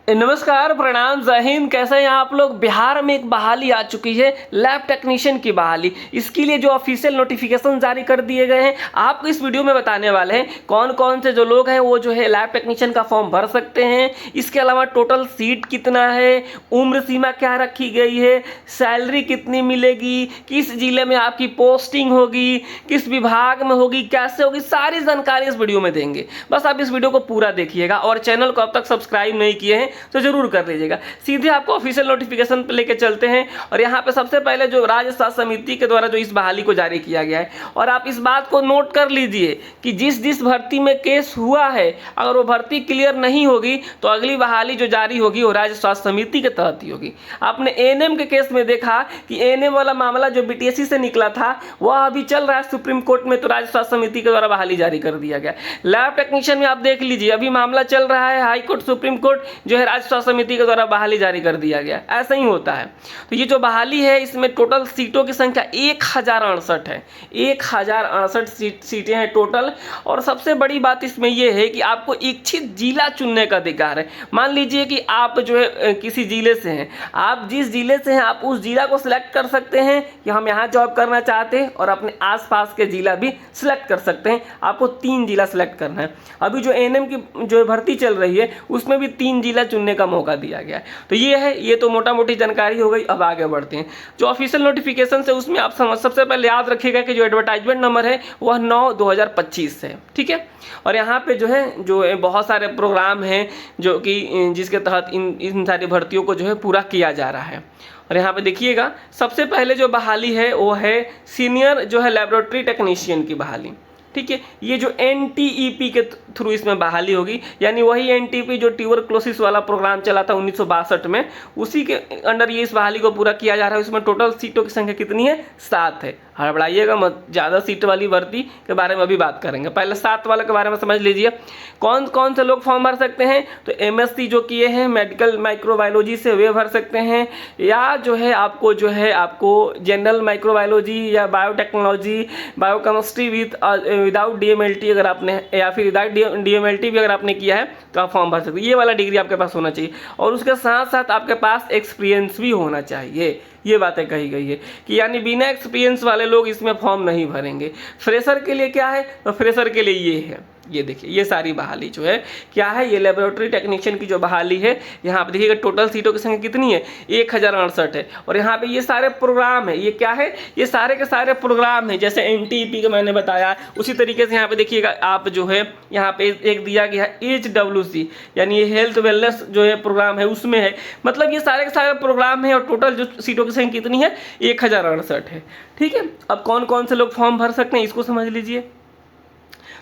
नमस्कार, प्रणाम, जय हिंद। कैसे हैं आप लोग। बिहार में एक बहाली आ चुकी है, लैब टेक्नीशियन की बहाली। इसके लिए जो ऑफिशियल नोटिफिकेशन जारी कर दिए गए हैं, आपको इस वीडियो में बताने वाले हैं कौन कौन से जो लोग हैं वो जो है लैब टेक्नीशियन का फॉर्म भर सकते हैं। इसके अलावा टोटल सीट कितना है, उम्र सीमा क्या रखी गई है, सैलरी कितनी मिलेगी, किस जिले में आपकी पोस्टिंग होगी, किस विभाग में होगी, कैसे होगी, सारी जानकारी इस वीडियो में देंगे। बस आप इस वीडियो को पूरा देखिएगा और चैनल को अब तक सब्सक्राइब नहीं किए हैं तो जरूर कर लीजिएगा। सीधे आपको ऑफिशियल नोटिफिकेशन पे लेके चलते हैं और यहाँ पे सबसे पहले जो राज्य स्वास्थ्य समिति के द्वारा जो इस बहाली को जारी किया गया है, और आप इस बात को नोट कर लीजिए कि जिस भर्ती में केस हुआ है, अगर वो भर्ती क्लियर नहीं होगी तो अगली बहाली जो जारी होगी वो राज्य स्वास्थ्य समिति के तहत ही होगी। आपने एएनएम के केस में देखा कि एएनएम वाला मामला जो बीटीएससी से निकला था वह अभी चल रहा है सुप्रीम कोर्ट में, तो राज्य स्वास्थ्य समिति के द्वारा बहाली जारी कर दिया गया। लैब टेक्नीशियन में आप देख लीजिए, अभी मामला चल रहा है, हाई कोर्ट सुप्रीम कोर्ट जो है राज्य स्वास्थ्य समिति के द्वारा बहाली जारी कर दिया गया। ऐसा ही होता है। तो ये जो बहाली है इसमें टोटल सीटों की संख्या 1068 है। 1068 सीटें हैं टोटल। और सबसे बड़ी बात इसमें यह है कि आपको इच्छित जिला चुनने का अधिकार है। मान लीजिए कि आप जो है किसी जिले से हैं, आप जिस जिले से हैं आप उस जिला को सिलेक्ट कर सकते हैं कि हम यहाँ जॉब करना चाहते हैं, और अपने आसपास के जिला भी सिलेक्ट कर सकते हैं। आपको 3 जिला सिलेक्ट करना है। अभी जो एएनएम की जो भर्ती चल रही है उसमें भी 3 जिला चुनने का मौका दिया गया है। तो ये है, ये तो मोटा मोटी जानकारी हो गई। अब आगे बढ़ते हैं जो ऑफिशियल नोटिफिकेशन है उसमें आप सबसे पहले याद रखिएगा कि जो एडवर्टाइजमेंट नंबर है वह 9/2025 है, ठीक है। और यहाँ पे जो है बहुत सारे प्रोग्राम हैं जो कि जिसके तहत इन सारी भर्तियों को जो है पूरा किया जा रहा है। और यहाँ पे देखिएगा सबसे पहले जो बहाली है वो है सीनियर जो है लैबोरेटरी टेक्नीशियन की बहाली, ठीक है। ये जो एनटीईपी के थ्रू इसमें बहाली होगी, यानी वही एनटीईपी जो ट्यूबरक्लोसिस वाला प्रोग्राम चला था 1962 में, उसी के अंडर ये इस बहाली को पूरा किया जा रहा है। इसमें टोटल सीटों की संख्या कितनी है? 7 है। हड़बड़ाइएगा मत, ज़्यादा सीट वाली भर्ती के बारे में अभी बात करेंगे। पहले 7 वाले के बारे में समझ लीजिए। कौन कौन से लोग फॉर्म भर सकते हैं? तो एमएससी जो किए हैं मेडिकल माइक्रोबायोलॉजी से वे भर सकते हैं, या जो है आपको जनरल माइक्रोबायोलॉजी या बायोटेक्नोलॉजी, बायोकेमिस्ट्री विदाउट डीएमएलटी अगर आपने, या फिर विदाउट डीएमएलटी भी अगर आपने किया है तो आप फॉर्म भर सकते हैं। ये वाला डिग्री आपके पास होना चाहिए, और उसके साथ साथ आपके पास एक्सपीरियंस भी होना चाहिए। ये बातें कही गई है कि यानी बिना एक्सपीरियंस वाले लोग इसमें फॉर्म नहीं भरेंगे। फ्रेशर के लिए क्या है? तो फ्रेशर के लिए ये है, ये देखिए, ये सारी बहाली जो है क्या है, ये लेबोरेटरी टेक्नीशियन की जो बहाली है। यहाँ पे देखिएगा टोटल सीटों की संख्या कितनी है? 1068 है। और यहाँ पे ये सारे प्रोग्राम है, ये क्या है, ये सारे के सारे प्रोग्राम है। जैसे एनटीईपी का मैंने बताया, उसी तरीके से यहाँ पे देखिएगा आप जो है यहाँ पे एक दिया गया है HWC, यानी ये हेल्थ वेलनेस जो है प्रोग्राम है उसमें है। मतलब ये सारे के सारे प्रोग्राम है, और टोटल जो सीटों की संख्या कितनी है? 1068 है, ठीक है। अब कौन कौन से लोग फॉर्म भर सकते हैं इसको समझ लीजिए।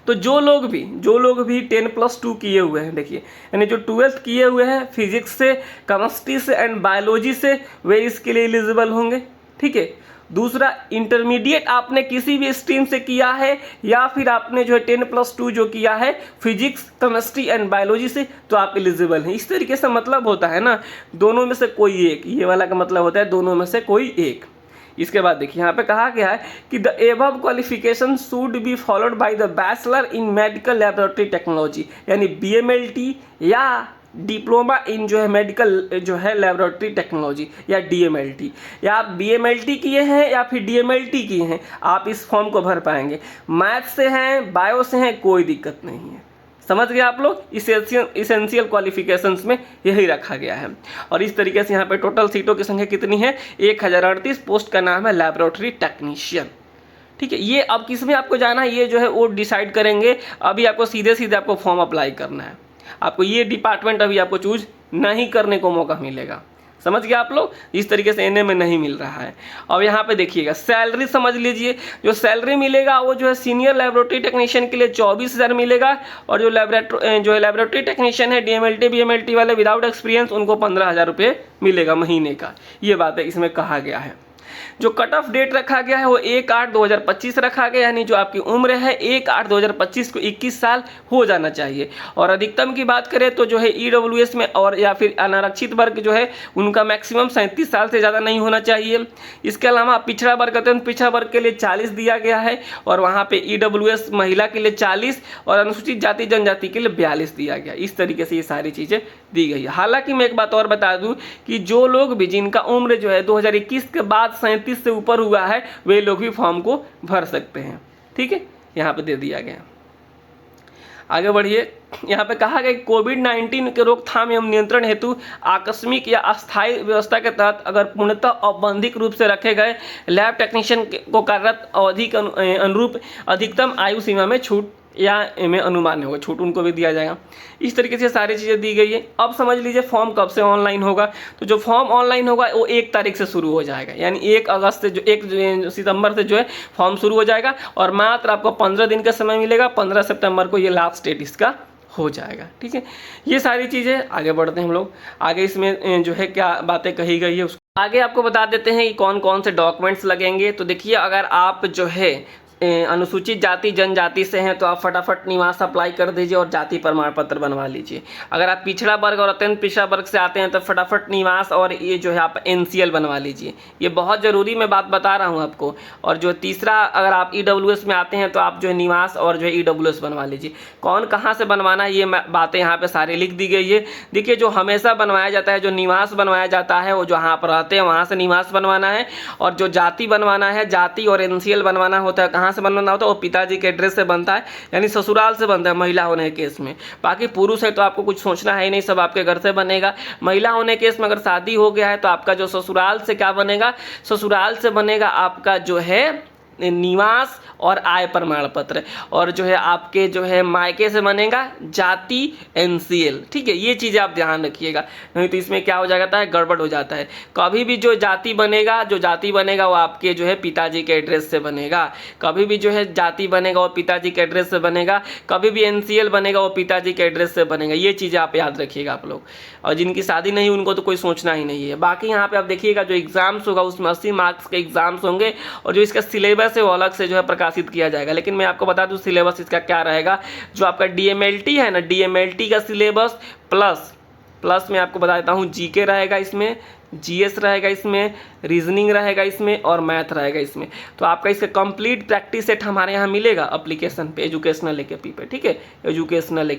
तो जो लोग भी 10+2 किए हुए हैं, देखिए, यानी जो 12th किए हुए हैं फिजिक्स से, केमिस्ट्री से एंड बायोलॉजी से, वे इसके लिए एलिजिबल होंगे, ठीक है। दूसरा, इंटरमीडिएट आपने किसी भी स्ट्रीम से किया है, या फिर आपने जो है 10+2 जो किया है फिजिक्स, केमिस्ट्री एंड बायोलॉजी से, तो आप एलिजिबल हैं। इस तरीके से मतलब होता है ना, दोनों में से कोई एक, ये वाला का मतलब होता है दोनों में से कोई एक। इसके बाद देखिए यहाँ पे कहा गया है कि the above qualification should be followed by the bachelor in medical laboratory technology, यानी बीएमएलटी या डिप्लोमा इन जो है मेडिकल जो है लैबोरेटरी टेक्नोलॉजी, या डीएमएलटी, या आप बीएमएलटी किए हैं या फिर डीएमएलटी किए हैं, आप इस फॉर्म को भर पाएंगे। मैथ से हैं, बायो से हैं, कोई दिक्कत नहीं है। समझ गए आप लोग? इसेंशियल क्वालिफिकेशंस में यही रखा गया है। और इस तरीके से यहाँ पे टोटल सीटों की संख्या कितनी है? 1038। पोस्ट का नाम है लैबोरेटरी टेक्नीशियन, ठीक है। ये अब किस में आपको जाना है ये जो है वो डिसाइड करेंगे। अभी आपको सीधे आपको फॉर्म अप्लाई करना है। आपको ये डिपार्टमेंट अभी आपको चूज नहीं करने को मौका मिलेगा। समझ गए आप लोग? इस तरीके से एनए में नहीं मिल रहा है। अब यहाँ पे देखिएगा सैलरी समझ लीजिए। जो सैलरी मिलेगा वो जो है सीनियर लैबोरेटरी टेक्नीशियन के लिए 24,000 मिलेगा, और जो लैबोरेटरी टेक्नीशियन है डीएमएलटी बीएमएलटी वाले विदाउट एक्सपीरियंस, उनको 15,000 रुपये मिलेगा महीने का। ये बात है इसमें कहा गया है। जो कट ऑफ डेट रखा गया है वो 1/8/2025 रखा गया, यानी जो आपकी उम्र है 1/8/2025 को 21 साल हो जाना चाहिए। और अधिकतम की बात करें तो जो है ईडब्ल्यूएस में और या फिर अनारक्षित वर्ग जो है उनका मैक्सिमम 37 साल से ज़्यादा नहीं होना चाहिए। इसके अलावा पिछड़ा वर्ग कहते हैं, पिछड़ा वर्ग के लिए 40 दिया गया है और वहाँ पे ईडब्ल्यूएस महिला के लिए 40 और अनुसूचित जाति जनजाति के लिए 42 दिया गया। इस तरीके से ये सारी चीज़ें दी गई है। हालांकि मैं एक बात और बता दूं कि जो लोग भी जिनका उम्र जो है 2021 के बाद 37 से ऊपर हुआ है वे लोग भी फॉर्म को भर सकते हैं। ठीक है, यहाँ पे दे दिया गया। आगे बढ़िए, यहाँ पे कहा गया कि कोविड-19 के रोकथाम एवं नियंत्रण हेतु आकस्मिक या अस्थायी व्यवस्था के तहत अगर पूर्णतः औपबंधिक रूप से रखे गए लैब टेक्नीशियन को कार्यरत अवधि के अनुरूप अधिकतम आयु सीमा में छूट या में अनुमान होगा, छूट उनको भी दिया जाएगा। इस तरीके से सारी चीज़ें दी गई है। अब समझ लीजिए फॉर्म कब से ऑनलाइन होगा। तो जो फॉर्म ऑनलाइन होगा वो 1 तारीख से शुरू हो जाएगा, यानी 1 अगस्त से 1 सितंबर से जो है फॉर्म शुरू हो जाएगा और मात्र आपको 15 दिन का समय मिलेगा। 15 सितंबर को ये लास्ट डेट इसका हो जाएगा। ठीक है, ये सारी चीज़ें आगे बढ़ते हैं हम लोग। आगे इसमें जो है क्या बातें कही गई है उसको आगे आपको बता देते हैं कि कौन कौन से डॉक्यूमेंट्स लगेंगे। तो देखिए, अगर आप जो है अनुसूचित जाति जनजाति से हैं तो आप फटाफट निवास अप्लाई कर दीजिए और जाति प्रमाण पत्र बनवा लीजिए। अगर आप पिछड़ा वर्ग और अत्यंत पिछड़ा वर्ग से आते हैं तो फटाफट निवास और ये जो है आप NCL बनवा लीजिए। ये बहुत ज़रूरी मैं बात बता रहा हूँ आपको। और जो तीसरा, अगर आप EWS में आते हैं तो आप जो है निवास और जो है EWS बनवा लीजिए। कौन कहाँ से बनवाना है ये बातें यहाँ पर सारी लिख दी गई है। देखिए, जो हमेशा बनवाया जाता है, जो निवास बनवाया जाता है वो जहाँ पर रहते हैं वहाँ से निवास बनवाना है। और जो जाति बनवाना है, जाति और NCL बनवाना होता है, कहाँ से बनवाना होता है, वो पिताजी के एड्रेस से बनता है, यानी ससुराल से बनता है महिला होने के केस में। बाकी पुरुष है तो आपको कुछ सोचना है नहीं, सब आपके घर से बनेगा। महिला होने के केस में अगर शादी हो गया है तो आपका जो ससुराल से क्या बनेगा, ससुराल से बनेगा आपका जो है निवास और आय प्रमाण पत्र। और जो है आपके जो है मायके से बनेगा जाति NCL। ठीक है, ये चीज़ें आप ध्यान रखिएगा, नहीं तो इसमें क्या हो जाता है, गड़बड़ हो जाता है। कभी भी जो जाति बनेगा वो आपके जो है पिताजी के एड्रेस से बनेगा। कभी भी जो है जाति बनेगा वो पिताजी के एड्रेस से बनेगा। कभी भी NCL बनेगा वो पिताजी के एड्रेस से बनेगा। ये चीज़ें आप याद रखिएगा आप लोग। और जिनकी शादी नहीं उनको तो कोई सोचना ही नहीं है। बाकी यहाँ पे आप देखिएगा जो एग्जाम्स होगा उसमें 80 मार्क्स के एग्जाम्स होंगे और जो इसका सिलेबस है वो अलग से जो है प्रकाशित किया जाएगा। लेकिन मैं आपको बता दूं सिलेबस इसका क्या रहेगा। जो आपका DMLT है ना, DMLT का सिलेबस प्लस मैं आपको बता देता हूँ GK रहेगा इसमें, GS रहेगा इसमें, रीजनिंग रहेगा इसमें और मैथ रहेगा इसमें। तो आपका इसका कंप्लीट प्रैक्टिस सेट हमारे यहाँ मिलेगा एप्लीकेशन पे, एजुकेशनल AKP पे। ठीक है, एजुकेशनल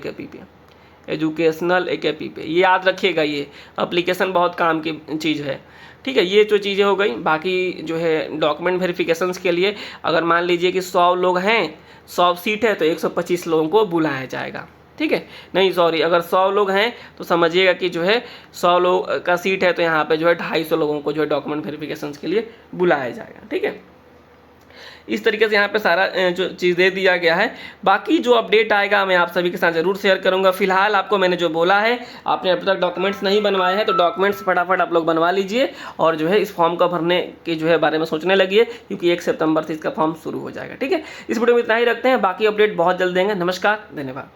AKP पे ये याद रखिएगा। ये एप्लीकेशन बहुत काम की चीज़ है। ठीक है, ये जो चीज़ें हो गई। बाकी जो है डॉक्यूमेंट वेरिफिकेशंस के लिए अगर मान लीजिए कि 100 लोग हैं, 100 सीट है तो 125 लोगों को बुलाया जाएगा। ठीक है, नहीं सॉरी, अगर 100 लोग हैं तो समझिएगा कि जो है 100 लोग का सीट है तो यहाँ पे जो है 250 लोगों को जो है डॉक्यूमेंट वेरिफिकेशंस के लिए बुलाया जाएगा। ठीक है, इस तरीके से यहाँ पे सारा जो चीज़ दे दिया गया है। बाकी जो अपडेट आएगा मैं आप सभी के साथ ज़रूर शेयर करूँगा। फिलहाल आपको मैंने जो बोला है, आपने अब तक डॉक्यूमेंट्स नहीं बनवाए हैं तो डॉक्यूमेंट्स फटाफट आप लोग बनवा लीजिए और जो है इस फॉर्म का भरने के जो है बारे में सोचने लगिए, क्योंकि 1 सितंबर से इसका फॉर्म शुरू हो जाएगा। ठीक है, इस वीडियो में इतना ही रखते हैं, बाकी अपडेट बहुत जल्द देंगे। नमस्कार, धन्यवाद।